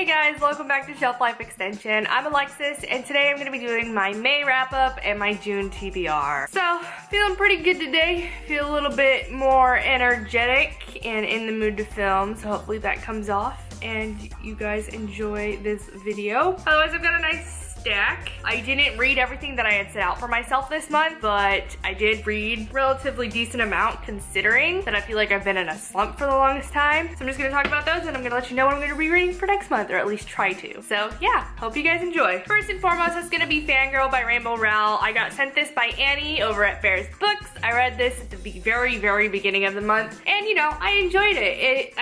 Hey guys, welcome back to Shelf Life Extension. I'm Alexis, and today I'm going to be doing my May wrap-up and my June TBR. So, feeling pretty good today. Feel a little bit more energetic and in the mood to film, so hopefully that comes off and you guys enjoy this video. Otherwise, I've got a nice stack. I didn't read everything that I had set out for myself this month, but I did read relatively decent amount considering that I feel like I've been in a slump for the longest time. So I'm just gonna talk about those and I'm gonna let you know what I'm gonna be reading for next month, or at least try to. So yeah, hope you guys enjoy. First and foremost, it's gonna be Fangirl by Rainbow Rowell. I got sent this by Annie over at Bears Books. I read this at the very beginning of the month, and you know, I enjoyed it.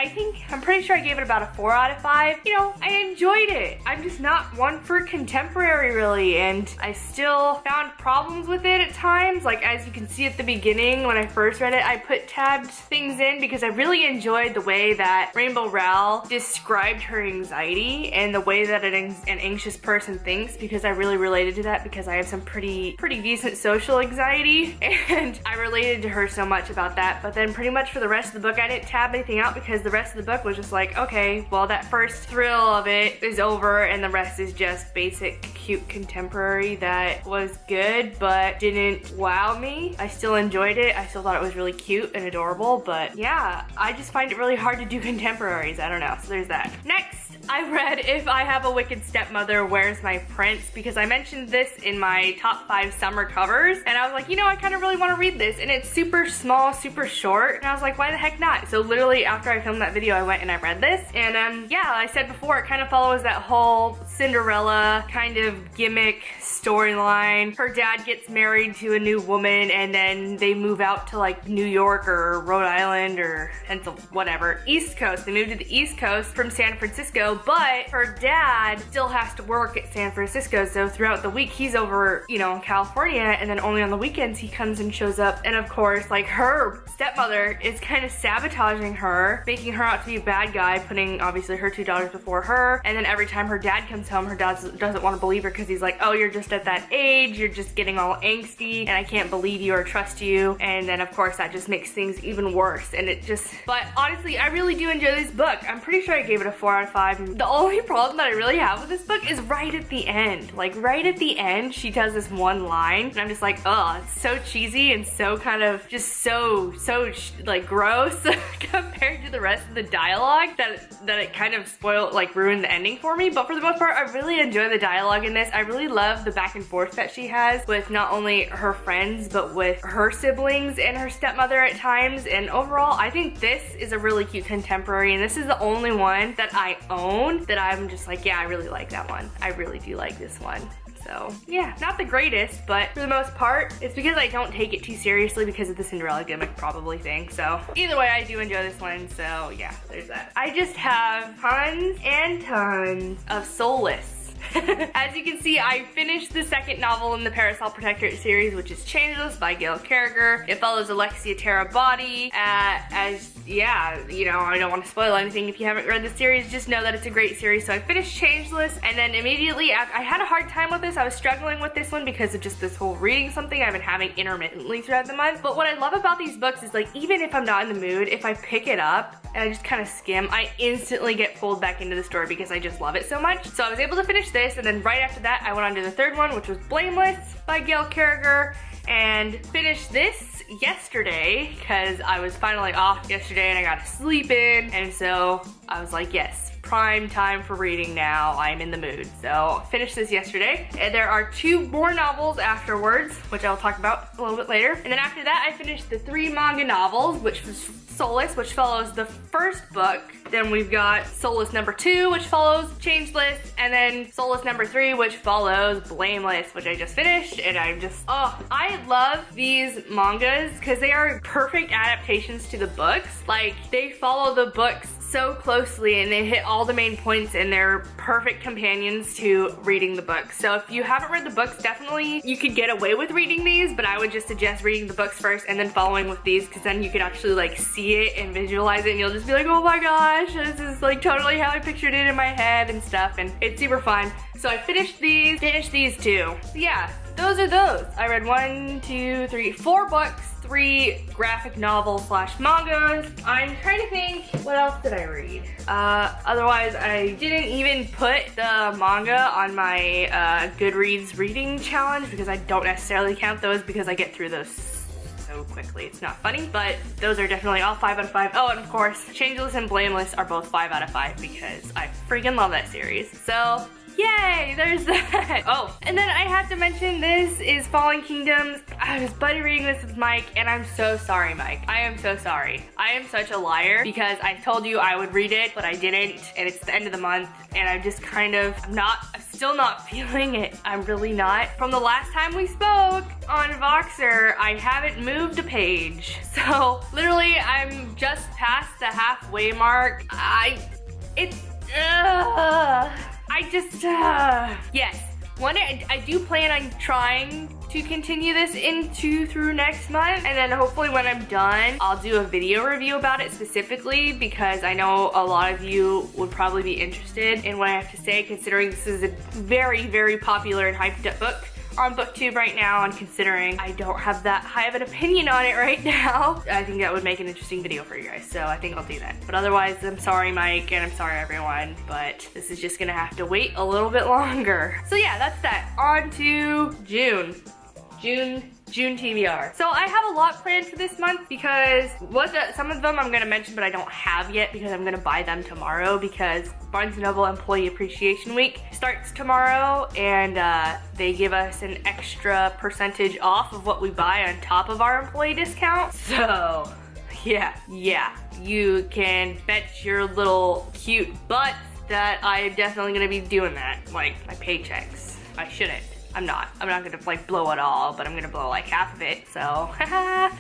I'm pretty sure I gave it about a 4 out of 5. You know, I enjoyed it. I'm just not one for contemporary really, and I still found problems with it at times. Like, as you can see at the beginning when I first read it, I put tabbed things in because I really enjoyed the way that Rainbow Rowell described her anxiety and the way that an anxious person thinks, because I really related to that because I have some pretty decent social anxiety, and I related to her so much about that. But then pretty much for the rest of the book, I didn't tab anything out because the rest of the book was just like, okay, well, that first thrill of it is over and the rest is just basic cute contemporary that was good but didn't wow me. I still enjoyed it. I still thought it was really cute and adorable, but yeah, I just find it really hard to do contemporaries. I don't know, so there's that. Next, I read If I Have a Wicked Stepmother, Where's My Prince? Because I mentioned this in my top 5 summer covers, and I was like, you know, I kind of really want to read this, and it's super small, super short, and I was like, why the heck not? So literally after I filmed that video, I went and I read this, and yeah, I said before, it kind of follows that whole Cinderella kind of gimmick storyline. Her dad gets married to a new woman, and then they move out to like New York or Rhode Island or whatever, East Coast. They moved to the East Coast from San Francisco, but her dad still has to work at San Francisco, so throughout the week he's over, you know, in California, and then only on the weekends he comes and shows up. And of course, like, her stepmother is kind of sabotaging her, making her out to be a bad guy, putting obviously her 2 daughters before her. And then every time her dad comes home, her dad doesn't want to believe her because he's like, oh, you're just at that age, you're just getting all angsty, and I can't believe you or trust you. And then of course that just makes things even worse, and it just, but honestly, I really do enjoy this book. I'm pretty sure I gave it a 4 out of 5. The only problem that I really have with this book is right at the end. Like, right at the end, she does this one line, and I'm just like, oh, it's so cheesy and so kind of just so like gross compared to the rest of the dialogue that it kind of spoiled, like ruined the ending for me. But for the most part, I really enjoy the dialogue in this. I really love the back and forth that she has with not only her friends, but with her siblings and her stepmother at times. And overall, I think this is a really cute contemporary, and this is the only one that I own that I'm just like, yeah, I really like that one. I really do like this one. So yeah, not the greatest, but for the most part, it's because I don't take it too seriously because of the Cinderella gimmick probably thing. So either way, I do enjoy this one. So yeah, there's that. I just have tons and tons of Soulless. As you can see, I finished the second novel in the Parasol Protectorate series, which is Changeless by Gail Carriger. It follows Alexia Terabody yeah, you know, I don't want to spoil anything. If you haven't read the series, just know that it's a great series. So I finished Changeless, and then immediately after, I had a hard time with this. I was struggling with this one because of just this whole reading something I've been having intermittently throughout the month. But what I love about these books is, like, even if I'm not in the mood, if I pick it up and I just kind of skim, I instantly get pulled back into the story because I just love it so much. So I was able to finish this, and then right after that, I went on to the third one, which was Blameless by Gail Carriger, and finished this yesterday because I was finally off yesterday and I got to sleep in, and so I was like, yes, prime time for reading now. I'm in the mood. So finished this yesterday, and there are 2 more novels afterwards, which I'll talk about a little bit later. And then after that, I finished the 3 manga novels, which was Soulless, which follows the first book. Then we've got Soulless number 2, which follows Changeless, and then Soulless number 3, which follows Blameless, which I just finished. And I'm just, oh, I love these mangas because they are perfect adaptations to the books. Like, they follow the books so closely and they hit all the main points, and they're perfect companions to reading the books. So if you haven't read the books, definitely you could get away with reading these, but I would just suggest reading the books first and then following with these, because then you can actually like see it and visualize it, and you'll just be like, oh my gosh, this is like totally how I pictured it in my head and stuff, and it's super fun. So I finished these too. So yeah, those are those. I read 4 books 3 graphic novels slash mangas. I'm trying to think, what else did I read? Otherwise, I didn't even put the manga on my Goodreads reading challenge because I don't necessarily count those because I get through those so quickly. It's not funny, but those are definitely all 5 out of 5. Oh, and of course, Changeless and Blameless are both 5 out of 5 because I freaking love that series. So, yay, there's that. Oh, and then I have to mention this is Fallen Kingdoms. I was buddy reading this with Mike, and I'm so sorry, Mike. I am so sorry. I am such a liar because I told you I would read it, but I didn't, and it's the end of the month, and I'm just kind of I'm still not feeling it. I'm really not. From the last time we spoke on Voxer, I haven't moved a page. So literally, I'm just past the halfway mark. Yes. I do plan on trying to continue this through next month, and then hopefully when I'm done, I'll do a video review about it specifically because I know a lot of you would probably be interested in what I have to say, considering this is a very, very popular and hyped up book on BookTube right now, and considering I don't have that high of an opinion on it right now, I think that would make an interesting video for you guys, so I think I'll do that. But otherwise, I'm sorry, Mike, and I'm sorry, everyone, but this is just gonna have to wait a little bit longer. So yeah, that's that. On to June TBR. So I have a lot planned for this month because some of them I'm gonna mention but I don't have yet because I'm gonna buy them tomorrow because Barnes & Noble Employee Appreciation Week starts tomorrow, and they give us an extra percentage off of what we buy on top of our employee discount. So yeah, you can bet your little cute butts that I'm definitely gonna be doing that, like my paychecks. I shouldn't. I'm not gonna like blow it all, but I'm gonna blow like half of it, so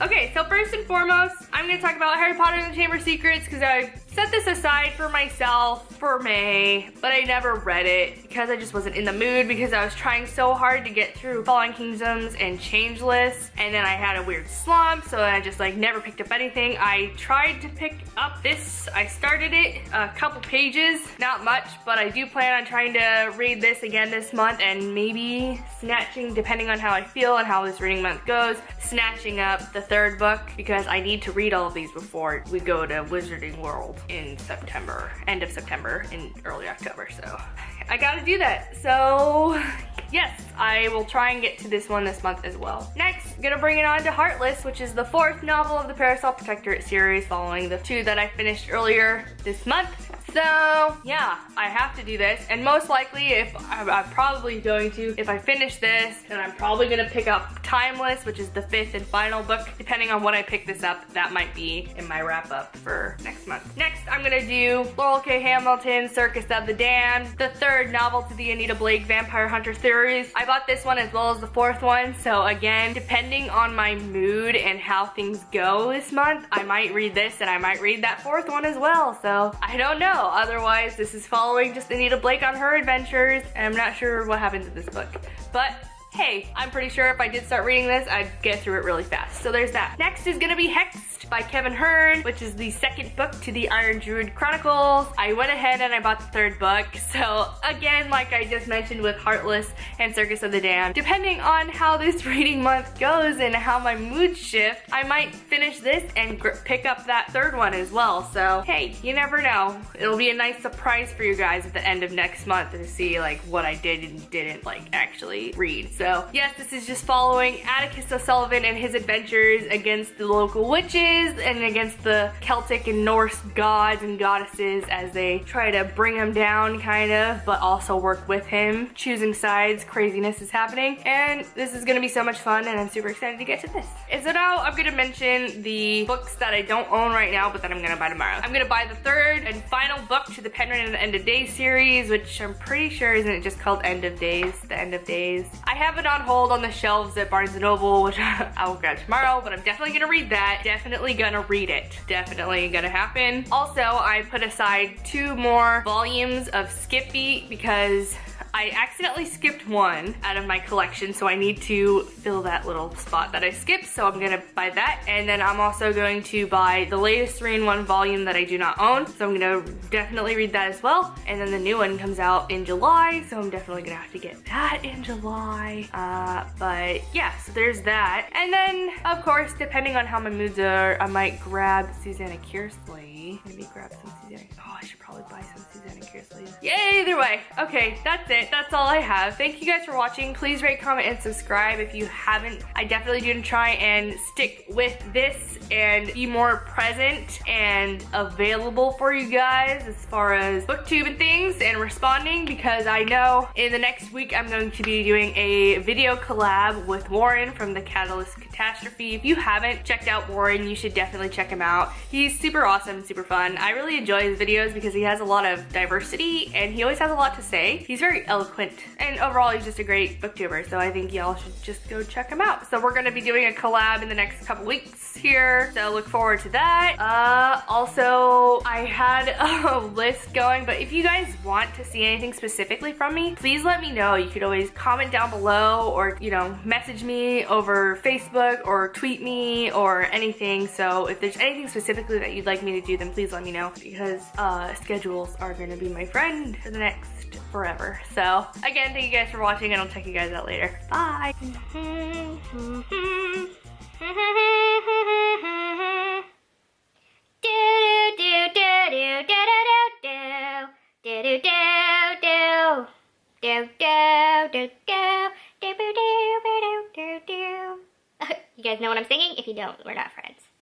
okay, so first and foremost, I'm gonna talk about Harry Potter and the Chamber of Secrets because I set this aside for myself for May, but I never read it because I just wasn't in the mood because I was trying so hard to get through Fallen Kingdoms and Changeless, and then I had a weird slump, so I just like never picked up anything. I tried to pick up this, I started it, a couple pages, not much, but I do plan on trying to read this again this month and maybe snatching, depending on how I feel and how this reading month goes, snatching up the 3rd book because I need to read all of these before we go to Wizarding World in September, end of September and early October, so I gotta do that. So yes, I will try and get to this one this month as well. Next, I'm gonna bring it on to Heartless, which is the 4th novel of the Parasol Protectorate series following the 2 that I finished earlier this month. So yeah, I have to do this, and most likely I'm probably going to, if I finish this, then I'm probably gonna pick up Timeless, which is the 5th and final book. Depending on when I pick this up, that might be in my wrap up for next month. Next, I'm gonna do Laurel K. Hamilton's Circus of the Damned, the 3rd novel to the Anita Blake Vampire Hunter series. I bought this one as well as the 4th one, so again, depending on my mood and how things go this month, I might read this and I might read that 4th one as well, so I don't know. Otherwise, this is following just Anita Blake on her adventures, and I'm not sure what happens in this book. But hey, I'm pretty sure if I did start reading this, I'd get through it really fast. So there's that. Next is gonna be Hexed by Kevin Hearn, which is the 2nd book to the Iron Druid Chronicles. I went ahead and I bought the 3rd book. So again, like I just mentioned with Heartless and Circus of the Damned, depending on how this reading month goes and how my mood shift, I might finish this and pick up that 3rd one as well. So hey, you never know. It'll be a nice surprise for you guys at the end of next month to see like what I did and didn't like actually read. So yes, this is just following Atticus O'Sullivan and his adventures against the local witches and against the Celtic and Norse gods and goddesses as they try to bring him down kind of, but also work with him. Choosing sides, craziness is happening, and this is gonna be so much fun, and I'm super excited to get to this. And so now I'm gonna mention the books that I don't own right now, but that I'm gonna buy tomorrow. I'm gonna buy the 3rd and final book to the Penguin and the End of Days series, which I'm pretty sure isn't it just called End of Days, The End of Days. I have it on hold on the shelves at Barnes & Noble, which I will grab tomorrow, but I'm definitely gonna read that. Definitely gonna read it. Definitely gonna happen. Also, I put aside 2 more volumes of Skip Beat because I accidentally skipped one out of my collection, so I need to fill that little spot that I skipped, so I'm gonna buy that. And then I'm also going to buy the latest 3-in-1 volume that I do not own, so I'm gonna definitely read that as well. And then the new one comes out in July, so I'm definitely gonna have to get that in July. But yeah, so there's that. And then, of course, depending on how my moods are, I might grab Susanna Kearsley. Maybe grab some Susanna. Oh, I should probably buy some Susanna Kearsley. Yay, either way. Okay, that's it. That's all I have. Thank you guys for watching. Please rate, comment, and subscribe if you haven't. I definitely do try and stick with this and be more present and available for you guys as far as booktube and things and responding, because I know in the next week I'm going to be doing a video collab with Warren from the CatalystCatastrophe. If you haven't checked out Warren, you should definitely check him out. He's super awesome, super fun. I really enjoy his videos because he has a lot of diversity and he always has a lot to say. He's very eloquent and overall he's just a great booktuber, so I think y'all should just go check him out. So we're gonna be doing a collab in the next couple weeks here, so look forward to that. Also, I had a list going, but if you guys want to see anything specifically from me, please let me know. You could always comment down below or, you know, message me over Facebook or tweet me or anything. So if there's anything specifically that you'd like me to do, then please let me know, because schedules are gonna be my friend for the next forever. So again, thank you guys for watching and I'll check you guys out later. Bye. You guys know what I'm singing? If you don't, we're not friends.